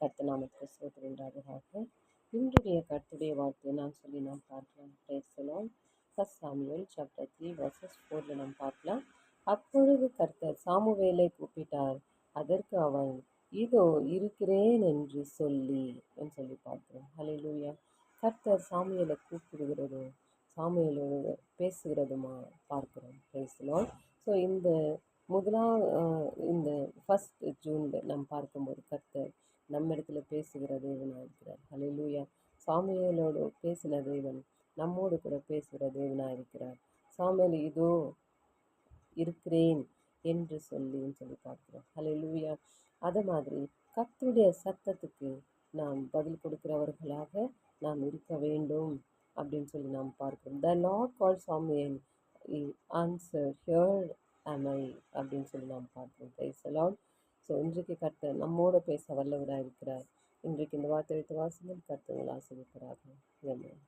கர்த்தர் நாமத்துக்கு ஸ்தோத்திரம் உண்டாவதாக. இன்றைய கர்த்தருடைய வார்த்தையை நாம் பார்க்கலாம். Praise the Lord. 1 Samuel chapter 3 verses 4 நாம் பார்க்கலாம். அப்பொழுது கர்த்தர் சாமுவேலை கூப்பிட்டார். அதற்கு அவன், இதோ இருக்கிறேன் என்று சொல்லி பார்க்கிறோம். ஹல்லேலூயா. கர்த்தர் சாமுவேலை கூப்பிடுகிறதும் சாமுவேலோடு பேசுகிறதுமா பார்க்கிறோம். Praise the Lord. ஸோ இந்த 1 ஜூனில் நாம் பார்க்கும்போது கர்த்தர் நம்மிடத்துல பேசுகிற தேவனாக இருக்கிறார். ஹல்லேலூயா. சாமுவேலோடு பேசின தேவன் நம்மோடு கூட பேசுகிற தேவனாக இருக்கிறார். சாமுவேல் இதோ இருக்கிறேன் என்று சொல்லி பார்க்கிறோம். ஹல்லேலூயா. அது மாதிரி கர்த்தருடைய சத்தத்துக்கு நாம் பதில் கொடுக்கிறவர்களாக நாம் இருக்க வேண்டும் அப்படின்னு சொல்லி நாம் பார்க்கிறோம். The Lord called Samuel, he answered, here am I அப்படின்னு சொல்லி நாம் பார்க்கிறோம். Praise the Lord. ஸோ இன்றைக்கு கர்த்தர் நம்மோட பேச வல்லவராக இருக்கிறார். இன்றைக்கு இந்த வார்த்தை வாசிங்கள். கர்த்தர் ஆசீர்வதிப்பாராக. ஆமென்.